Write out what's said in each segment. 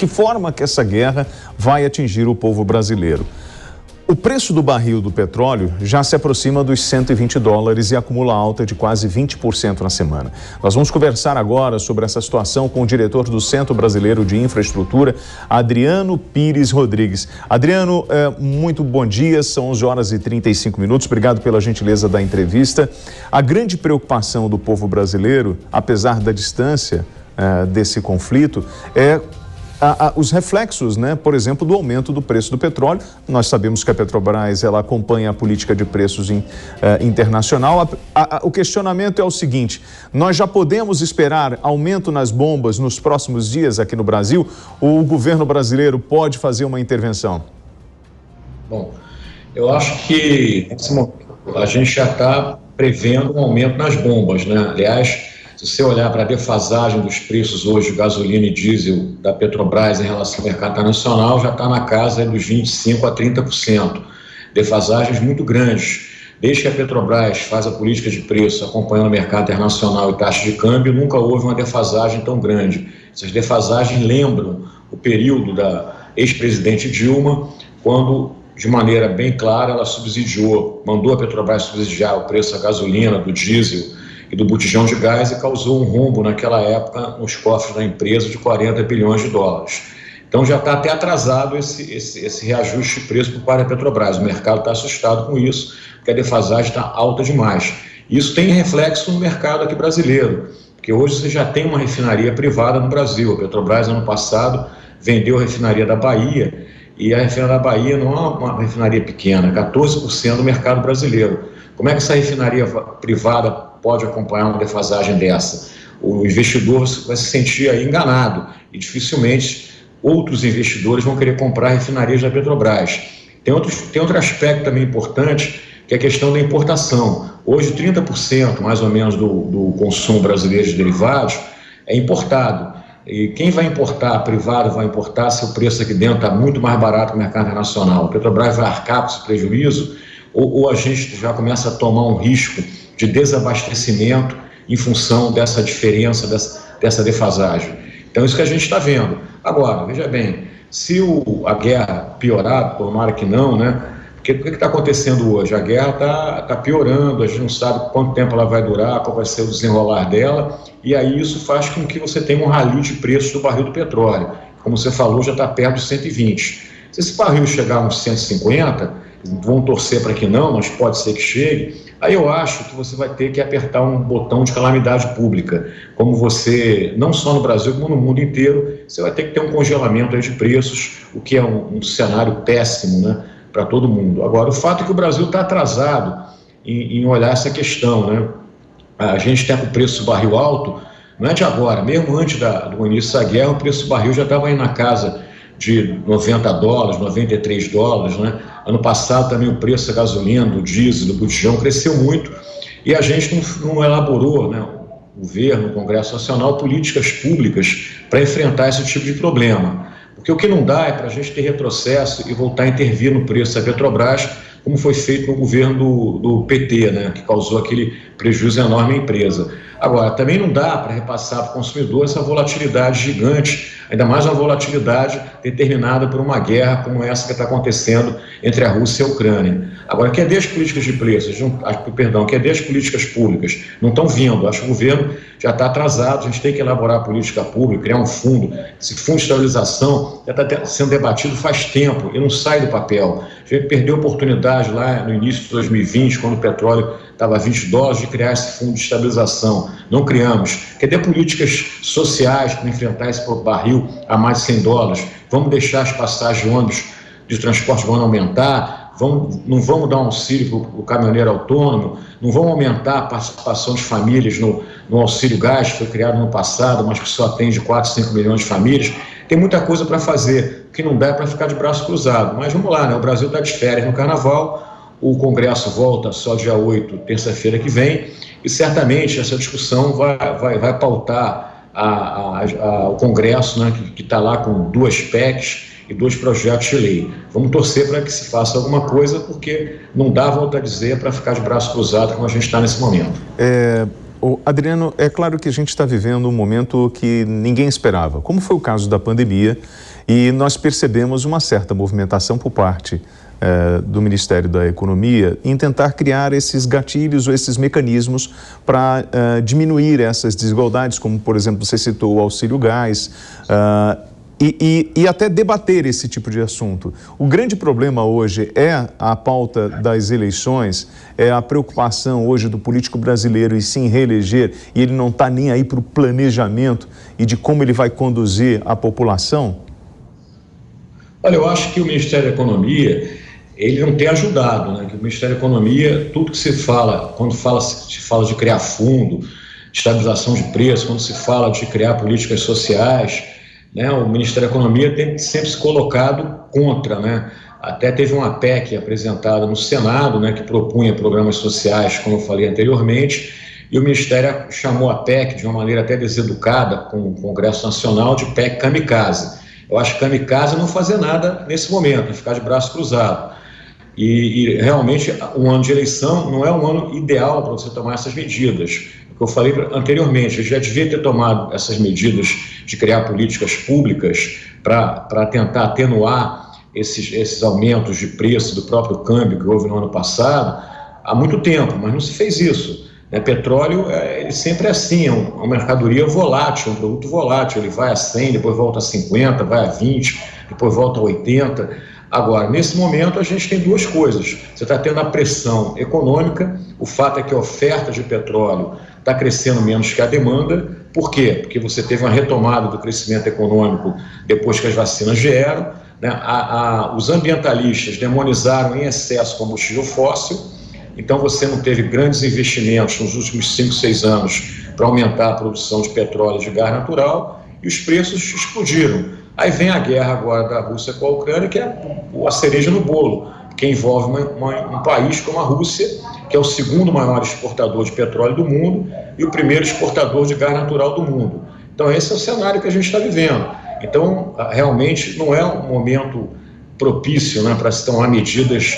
que forma que essa guerra vai atingir o povo brasileiro. O preço do barril do petróleo já se aproxima dos $120 e acumula alta de quase 20% na semana. Nós vamos conversar agora sobre essa situação com o diretor do Centro Brasileiro de Infraestrutura, Adriano Pires Rodrigues. Adriano, muito bom dia, são 11h35. Obrigado pela gentileza da entrevista. A grande preocupação do povo brasileiro, apesar da distância desse conflito, é os reflexos, né? Por exemplo, do aumento do preço do petróleo. Nós sabemos que a Petrobras ela acompanha a política de preços internacional. O questionamento é o seguinte: nós já podemos esperar aumento nas bombas nos próximos dias aqui no Brasil? Ou o governo brasileiro pode fazer uma intervenção? Bom, eu acho que nesse momento a gente já está prevendo um aumento nas bombas, né? Aliás, se você olhar para a defasagem dos preços hoje de gasolina e diesel da Petrobras em relação ao mercado internacional, já está na casa dos 25% a 30%. Defasagens muito grandes. Desde que a Petrobras faz a política de preço acompanhando o mercado internacional e taxa de câmbio, nunca houve uma defasagem tão grande. Essas defasagens lembram o período da ex-presidente Dilma, quando, de maneira bem clara, ela mandou a Petrobras subsidiar o preço da gasolina, do diesel e do botijão de gás e causou um rombo naquela época nos cofres da empresa de $40 bilhões. Então já está até atrasado esse reajuste de preço por parte da Petrobras. O mercado está assustado com isso, porque a defasagem está alta demais. Isso tem reflexo no mercado aqui brasileiro, porque hoje você já tem uma refinaria privada no Brasil. A Petrobras, ano passado, vendeu a refinaria da Bahia, e a refinaria da Bahia não é uma refinaria pequena, é 14% do mercado brasileiro. Como é que essa refinaria privada pode acompanhar uma defasagem dessa? O investidor vai se sentir aí enganado e dificilmente outros investidores vão querer comprar refinarias da Petrobras. Tem outro aspecto também importante, que é a questão da importação. Hoje 30% mais ou menos do consumo brasileiro de derivados é importado. E quem vai importar, privado vai importar, se o preço aqui dentro está muito mais barato que o mercado internacional. A Petrobras vai arcar com esse prejuízo, ou a gente já começa a tomar um risco de desabastecimento em função dessa diferença, dessa defasagem. Então, isso que a gente está vendo. Agora, veja bem, se a guerra piorar, tomara que não, né? Porque o que está acontecendo hoje? A guerra está piorando, a gente não sabe quanto tempo ela vai durar, qual vai ser o desenrolar dela, e aí isso faz com que você tenha um rally de preços do barril do petróleo. Como você falou, já está perto dos 120. Se esse barril chegar a uns 150, vão torcer para que não, mas pode ser que chegue, aí eu acho que você vai ter que apertar um botão de calamidade pública. Como você, não só no Brasil, como no mundo inteiro, você vai ter que ter um congelamento aí de preços, o que é um cenário péssimo, né, para todo mundo. Agora, o fato é que o Brasil está atrasado em olhar essa questão, né? A gente tem o preço do barril alto, não é de agora, mesmo antes do início da guerra, o preço do barril já estava aí na casa de $90, $93, né? Ano passado também o preço da gasolina, do diesel, do botijão cresceu muito e a gente não elaborou, né, o governo, o Congresso Nacional, políticas públicas para enfrentar esse tipo de problema. Porque o que não dá é para a gente ter retrocesso e voltar a intervir no preço da Petrobras, como foi feito no governo do PT, né, que causou aquele prejuízo enorme à empresa. Agora, também não dá para repassar para o consumidor essa volatilidade gigante, ainda mais uma volatilidade determinada por uma guerra como essa que está acontecendo entre a Rússia e a Ucrânia. Agora, cadê as políticas de preços? Cadê as políticas públicas? Não estão vindo. Acho que o governo já está atrasado, a gente tem que elaborar a política pública, criar um fundo. Esse fundo de estabilização já está sendo debatido faz tempo e não sai do papel. A gente perdeu a oportunidade lá no início de 2020, quando o petróleo estava a $20, de criar esse fundo de estabilização. Não criamos. Cadê políticas sociais para enfrentar esse barril a mais de $100? Vamos deixar as passagens de ônibus de transporte vão aumentar? Não vamos dar um auxílio para o caminhoneiro autônomo? Não vamos aumentar a participação de famílias no auxílio gás, que foi criado no passado, mas que só atende 4, 5 milhões de famílias? Tem muita coisa para fazer, o que não dá é para ficar de braço cruzado. Mas vamos lá, né? O Brasil está de férias no Carnaval, o Congresso volta só dia 8, terça-feira que vem, e certamente essa discussão vai pautar o Congresso, né, que está lá com 2 PECs e 2 projetos de lei. Vamos torcer para que se faça alguma coisa, porque não dá, volto a dizer, para ficar de braço cruzado como a gente está nesse momento. Adriano, é claro que a gente está vivendo um momento que ninguém esperava, como foi o caso da pandemia, e nós percebemos uma certa movimentação por parte do Ministério da Economia em tentar criar esses gatilhos ou esses mecanismos para diminuir essas desigualdades, como, por exemplo, você citou o auxílio gás, e até debater esse tipo de assunto. O grande problema hoje é a pauta das eleições, é a preocupação hoje do político brasileiro em se reeleger, e ele não está nem aí para o planejamento e de como ele vai conduzir a população? Olha, eu acho que o Ministério da Economia, ele não tem ajudado, né? Que o Ministério da Economia, tudo que se fala, quando se fala de criar fundo, de estabilização de preços, quando se fala de criar políticas sociais, né, o Ministério da Economia tem sempre se colocado contra, né? Até teve uma PEC apresentada no Senado, né, que propunha programas sociais, como eu falei anteriormente, e o Ministério chamou a PEC de uma maneira até deseducada com o Congresso Nacional de PEC kamikaze. Eu acho que kamikaze é não fazer nada nesse momento, é ficar de braço cruzado. E realmente um ano de eleição não é um ano ideal para você tomar essas medidas. O que eu falei anteriormente, a gente já devia ter tomado essas medidas de criar políticas públicas para tentar atenuar esses aumentos de preço do próprio câmbio que houve no ano passado há muito tempo, mas não se fez isso. Petróleo, ele sempre é assim, é uma mercadoria volátil, um produto volátil, ele vai a 100, depois volta a 50, vai a 20, depois volta a 80. Agora, nesse momento, a gente tem duas coisas. Você está tendo a pressão econômica, o fato é que a oferta de petróleo está crescendo menos que a demanda. Por quê? Porque você teve uma retomada do crescimento econômico depois que as vacinas vieram, né? Os ambientalistas demonizaram em excesso combustível fóssil, então você não teve grandes investimentos nos últimos 5, 6 anos para aumentar a produção de petróleo e de gás natural, e os preços explodiram. Aí vem a guerra agora da Rússia com a Ucrânia, que é a cereja no bolo, que envolve um país como a Rússia, que é o segundo maior exportador de petróleo do mundo e o primeiro exportador de gás natural do mundo. Então esse é o cenário que a gente está vivendo. Então realmente não é um momento propício, né, para se tomar medidas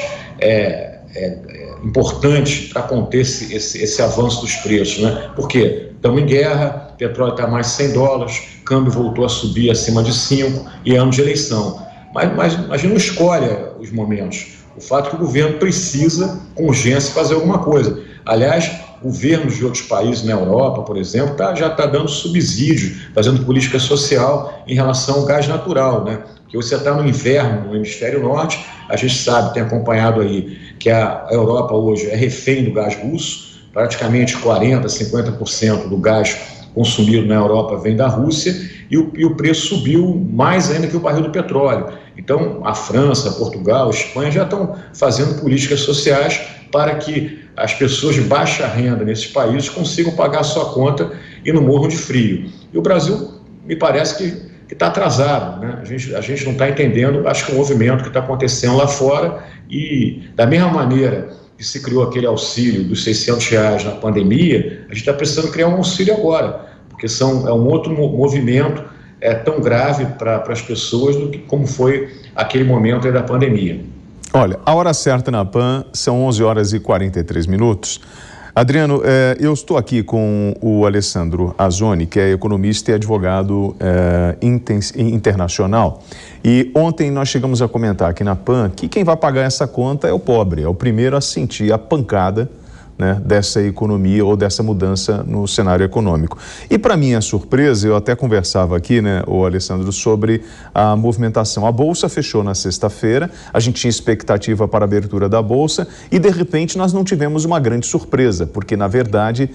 importantes para conter esse avanço dos preços, né? Por quê? Estamos em guerra, petróleo está mais de 100 dólares, câmbio voltou a subir acima de 5 e é ano de eleição. Mas a gente não escolhe os momentos. O fato é que o governo precisa, com urgência, fazer alguma coisa. Aliás, governos de outros países na Europa, por exemplo, já está dando subsídio, fazendo política social em relação ao gás natural, né? Porque você está no inverno no hemisfério norte, a gente sabe, tem acompanhado aí, que a Europa hoje é refém do gás russo, praticamente 40%, 50% do gás consumido na Europa vem da Rússia, e o preço subiu mais ainda que o barril do petróleo. Então, a França, Portugal, a Espanha já estão fazendo políticas sociais para que as pessoas de baixa renda nesses países consigam pagar a sua conta e não morram de frio. E o Brasil, me parece que está atrasado, né? A gente não está entendendo, acho que o movimento que está acontecendo lá fora, e da mesma maneira que se criou aquele auxílio dos R$600 na pandemia, a gente está precisando criar um auxílio agora, porque é um outro movimento tão grave para as pessoas do que como foi aquele momento aí da pandemia. Olha, a hora certa na PAN são 11 horas e 43 minutos. Adriano, eu estou aqui com o Alessandro Azzoni, que é economista e advogado internacional. E ontem nós chegamos a comentar aqui na PAN que quem vai pagar essa conta é o pobre, é o primeiro a sentir a pancada, né, dessa economia ou dessa mudança no cenário econômico. E para minha surpresa, eu até conversava aqui, né, o Alessandro, sobre a movimentação. A Bolsa fechou na sexta-feira, a gente tinha expectativa para a abertura da Bolsa e de repente nós não tivemos uma grande surpresa, porque na verdade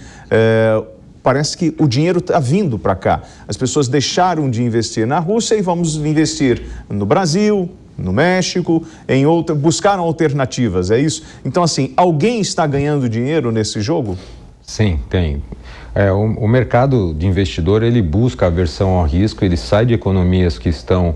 parece que o dinheiro está vindo para cá. As pessoas deixaram de investir na Rússia e vamos investir no Brasil, no México, buscaram alternativas, é isso? Então, assim, alguém está ganhando dinheiro nesse jogo? Sim, tem. O mercado de investidor, ele busca aversão ao risco, ele sai de economias que estão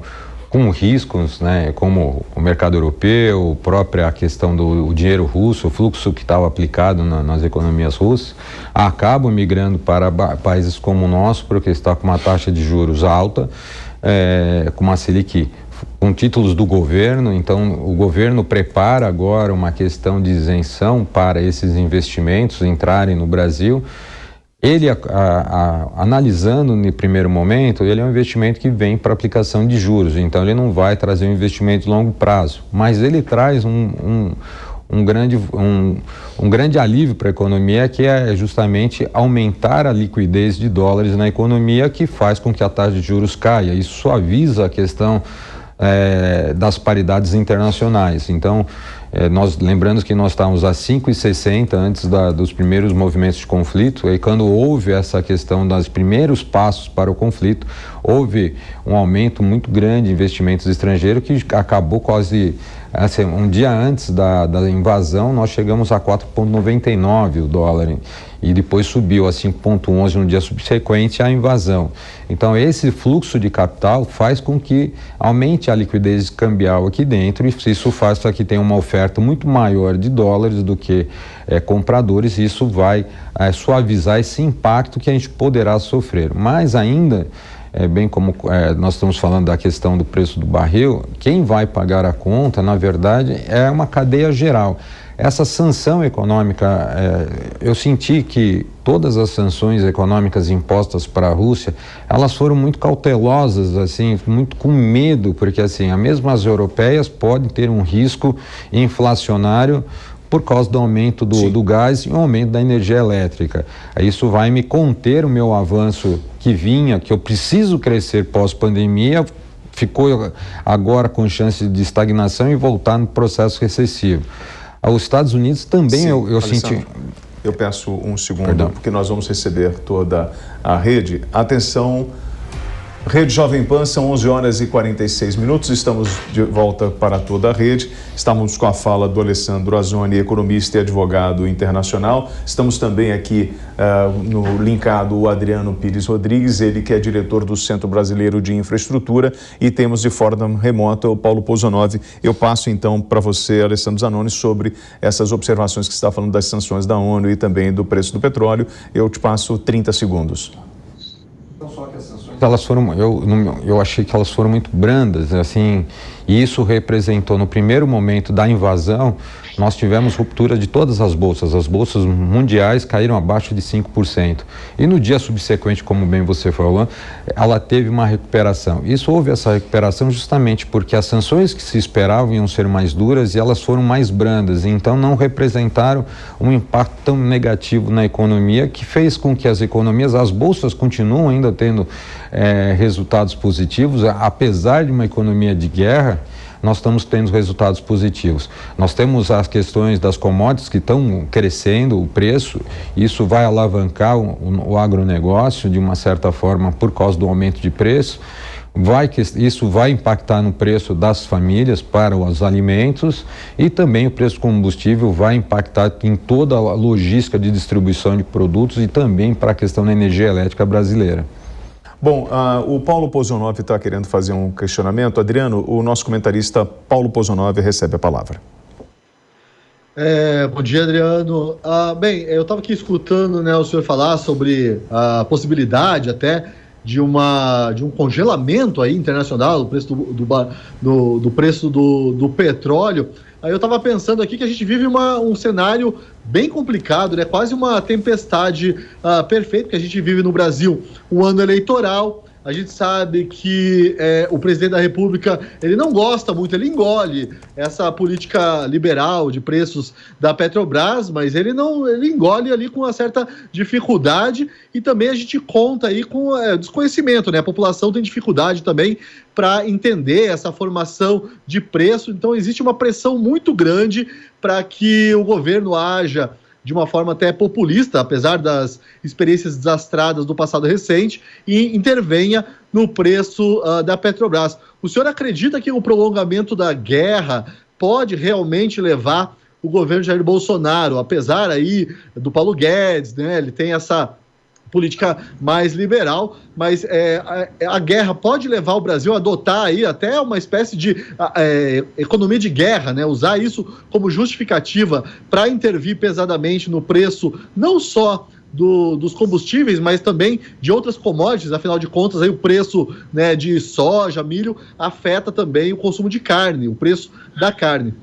com riscos, né, como o mercado europeu, própria questão do dinheiro russo, o fluxo que estava aplicado nas economias russas, acabam migrando para países como o nosso, porque está com uma taxa de juros alta, com uma Selic com títulos do governo. Então o governo prepara agora uma questão de isenção para esses investimentos entrarem no Brasil, Ele, analisando no primeiro momento, ele é um investimento que vem para aplicação de juros, então ele não vai trazer um investimento de longo prazo, mas ele traz um grande alívio para a economia, que é justamente aumentar a liquidez de dólares na economia, que faz com que a taxa de juros caia. Isso suaviza a questão das paridades internacionais. Então, lembrando que nós estávamos a 5,60 antes dos primeiros movimentos de conflito, e quando houve essa questão dos primeiros passos para o conflito, houve um aumento muito grande de investimentos estrangeiros, que acabou quase, assim, um dia antes da invasão, nós chegamos a 4,99 o dólar, e depois subiu a 5,11 no dia subsequente à invasão. Então, esse fluxo de capital faz com que aumente a liquidez cambial aqui dentro, e isso faz com que tenha uma oferta muito maior de dólares do que compradores, e isso vai suavizar esse impacto que a gente poderá sofrer. Mas ainda, bem como nós estamos falando da questão do preço do barril, quem vai pagar a conta, na verdade, é uma cadeia geral. Essa sanção econômica, eu senti que todas as sanções econômicas impostas para a Rússia, elas foram muito cautelosas, assim, muito com medo, porque assim, mesmo as europeias podem ter um risco inflacionário por causa do aumento do gás e o aumento da energia elétrica. Isso vai me conter o meu avanço que eu preciso crescer pós-pandemia, ficou agora com chance de estagnação e voltar no processo recessivo. Os Estados Unidos também, eu senti... Eu peço um segundo, porque nós vamos receber toda a rede. Atenção, Rede Jovem Pan, são 11 horas e 46 minutos, estamos de volta para toda a rede. Estamos com a fala do Alessandro Azzoni, economista e advogado internacional. Estamos também aqui no linkado o Adriano Pires Rodrigues, ele que é diretor do Centro Brasileiro de Infraestrutura, e temos de forma remota o Paulo Pozonov. Eu passo então para você, Alessandro Zanoni, sobre essas observações que você está falando das sanções da ONU e também do preço do petróleo. Eu te passo 30 segundos. Elas foram, eu achei que elas foram muito brandas, assim, e isso representou, no primeiro momento da invasão, nós tivemos ruptura de todas as bolsas mundiais caíram abaixo de 5%, e no dia subsequente, como bem você falou, ela teve uma recuperação. Houve essa recuperação justamente porque as sanções que se esperavam iam ser mais duras e elas foram mais brandas, então não representaram um impacto tão negativo na economia, que fez com que as bolsas continuam ainda tendo resultados positivos, apesar de uma economia de guerra. Nós estamos tendo resultados positivos. Nós temos as questões das commodities que estão crescendo, o preço, isso vai alavancar o agronegócio de uma certa forma por causa do aumento de preço. Isso vai impactar no preço das famílias para os alimentos, e também o preço do combustível vai impactar em toda a logística de distribuição de produtos e também para a questão da energia elétrica brasileira. Bom, o Paulo Pozonov está querendo fazer um questionamento. Adriano, o nosso comentarista Paulo Pozonov recebe a palavra. Bom dia, Adriano. Bem, eu estava aqui escutando, o senhor falar sobre a possibilidade até de um congelamento aí internacional do preço do preço do petróleo. Aí eu estava pensando aqui que a gente vive um cenário bem complicado, quase uma tempestade perfeita que a gente vive no Brasil. Um ano eleitoral, a gente sabe que o presidente da República, ele não gosta muito, ele engole essa política liberal de preços da Petrobras, mas ele engole ali com uma certa dificuldade, e também a gente conta aí com desconhecimento, a população tem dificuldade também para entender essa formação de preço, então existe uma pressão muito grande para que o governo haja de uma forma até populista, apesar das experiências desastradas do passado recente, e intervenha no preço da Petrobras. O senhor acredita que o prolongamento da guerra pode realmente levar o governo Jair Bolsonaro, apesar aí do Paulo Guedes, ele tem essa política mais liberal, mas a guerra pode levar o Brasil a adotar aí até uma espécie de economia de guerra, usar isso como justificativa para intervir pesadamente no preço, não só dos combustíveis, mas também de outras commodities. Afinal de contas, aí o preço de soja, milho, afeta também o consumo de carne, o preço da carne.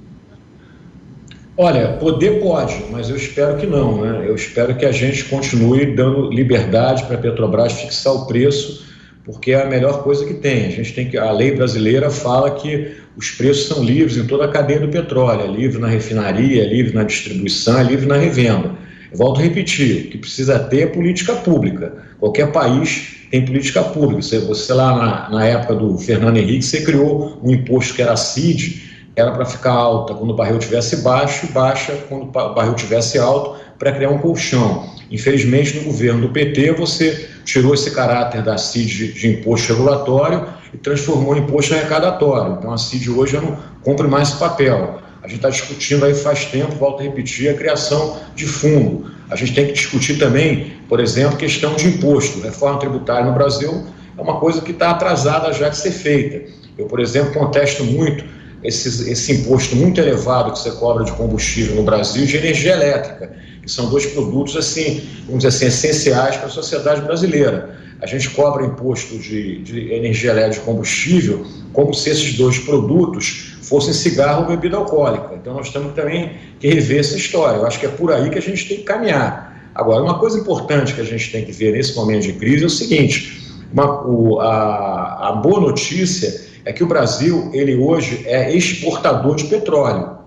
Olha, poder pode, mas eu espero que não, né? Eu espero que a gente continue dando liberdade para a Petrobras fixar o preço, porque é a melhor coisa que tem. A lei brasileira fala que os preços são livres em toda a cadeia do petróleo, é livre na refinaria, é livre na distribuição, é livre na revenda. Eu volto a repetir, o que precisa ter é política pública. Qualquer país tem política pública. Você lá na época do Fernando Henrique, você criou um imposto que era CID, era para ficar alta quando o barril estivesse baixo e baixa quando o barril estivesse alto, para criar um colchão. Infelizmente, no governo do PT, você tirou esse caráter da CID de imposto regulatório e transformou em imposto arrecadatório. Então, a CID hoje não cumpre mais esse papel. A gente está discutindo aí faz tempo, volto a repetir, a criação de fundo. A gente tem que discutir também, por exemplo, questão de imposto. Reforma tributária no Brasil é uma coisa que está atrasada já de ser feita. Eu, por exemplo, contesto muito esse imposto muito elevado que você cobra de combustível no Brasil, de energia elétrica, que são dois produtos, assim, vamos dizer assim, essenciais para a sociedade brasileira. A gente cobra imposto de energia elétrica e combustível como se esses dois produtos fossem cigarro ou bebida alcoólica. Então nós temos também que rever essa história. Eu acho que é por aí que a gente tem que caminhar. Agora, uma coisa importante que a gente tem que ver nesse momento de crise é o seguinte: a boa notícia é que o Brasil, ele hoje é exportador de petróleo.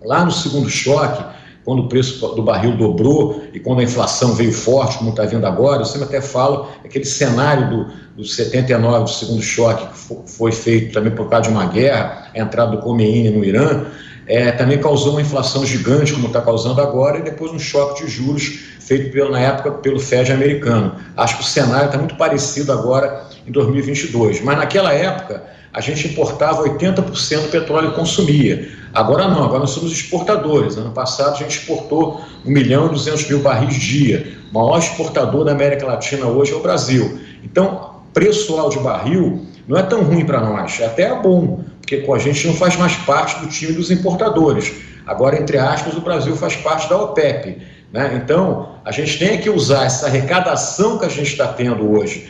Lá no segundo choque, quando o preço do barril dobrou e quando a inflação veio forte, como está vendo agora, eu sempre até falo, aquele cenário do 79, do segundo choque, que foi feito também por causa de uma guerra, a entrada do Khomeini no Irã, também causou uma inflação gigante, como está causando agora, e depois um choque de juros feito na época pelo Fed americano. Acho que o cenário está muito parecido agora em 2022, mas naquela época a gente importava 80% do petróleo que consumia. Agora não, agora nós somos exportadores. Ano passado a gente exportou 1.200.000 barris dia. O maior exportador da América Latina hoje é o Brasil. Então, preço alto de barril não é tão ruim para nós, é até bom, porque a gente não faz mais parte do time dos importadores. Agora, entre aspas, o Brasil faz parte da OPEP, né? Então, a gente tem que usar essa arrecadação que a gente está tendo hoje,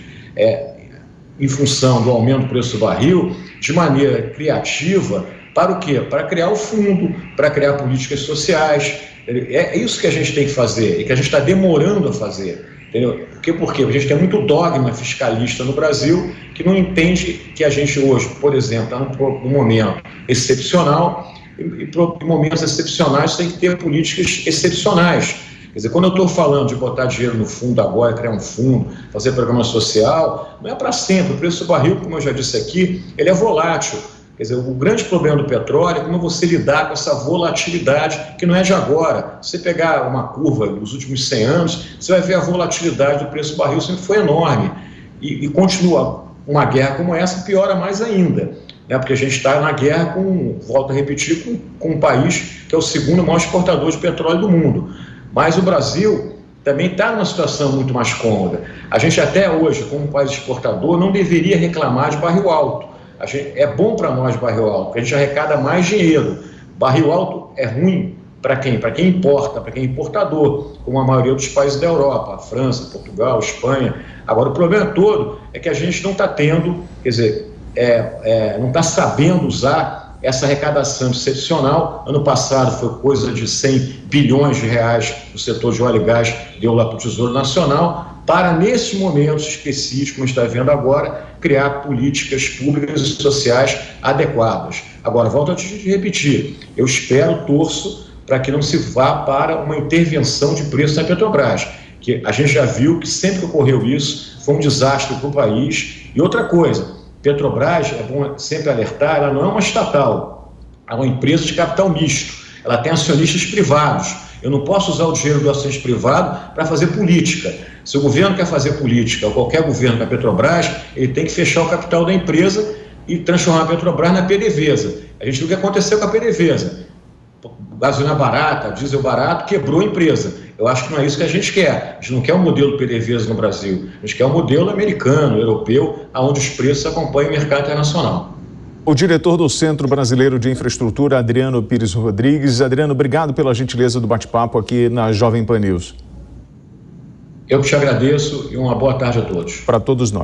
em função do aumento do preço do barril, de maneira criativa, para o quê? Para criar o fundo, para criar políticas sociais. É isso que a gente tem que fazer e que a gente está demorando a fazer. Entendeu? Por quê? Porque a gente tem muito dogma fiscalista no Brasil que não entende que a gente hoje, por exemplo, está num momento excepcional e para momentos excepcionais tem que ter políticas excepcionais. Quer dizer, quando eu estou falando de botar dinheiro no fundo agora, criar um fundo, fazer programa social, não é para sempre. O preço do barril, como eu já disse aqui, ele é volátil. Quer dizer, o grande problema do petróleo é como você lidar com essa volatilidade, que não é de agora. Se você pegar uma curva dos últimos 100 anos, você vai ver a volatilidade do preço do barril sempre foi enorme. E continua uma guerra como essa, piora mais ainda. Né? Porque a gente está na guerra volto a repetir, com um país que é o segundo maior exportador de petróleo do mundo. Mas o Brasil também está numa situação muito mais cômoda. A gente até hoje, como país exportador, não deveria reclamar de barril alto. É bom para nós barril alto, porque a gente arrecada mais dinheiro. Barril alto é ruim para quem? Para quem importa, para quem é importador, como a maioria dos países da Europa, a França, Portugal, Espanha. Agora, o problema todo é que a gente não está tendo, quer dizer, não está sabendo usar essa arrecadação excepcional. Ano passado foi coisa de 100 bilhões de reais no setor de óleo e gás, deu lá para o Tesouro Nacional, para, nesses momentos específicos, como está vendo agora, criar políticas públicas e sociais adequadas. Agora, volto a te repetir, eu torço para que não se vá para uma intervenção de preço na Petrobras, que a gente já viu que sempre que ocorreu isso, foi um desastre para o país. E outra coisa, Petrobras, é bom sempre alertar, ela não é uma estatal, é uma empresa de capital misto, ela tem acionistas privados. Eu não posso usar o dinheiro do acionista privado para fazer política. Se o governo quer fazer política, ou qualquer governo com a Petrobras, ele tem que fechar o capital da empresa e transformar a Petrobras na PDVSA. A gente viu o que aconteceu com a PDVSA. Gasolina barata, diesel barato, quebrou a empresa. Eu acho que não é isso que a gente quer. A gente não quer um modelo PDVSA no Brasil. A gente quer um modelo americano, europeu, onde os preços acompanham o mercado internacional. O diretor do Centro Brasileiro de Infraestrutura, Adriano Pires Rodrigues. Adriano, obrigado pela gentileza do bate-papo aqui na Jovem Pan News. Eu que te agradeço e uma boa tarde a todos. Para todos nós.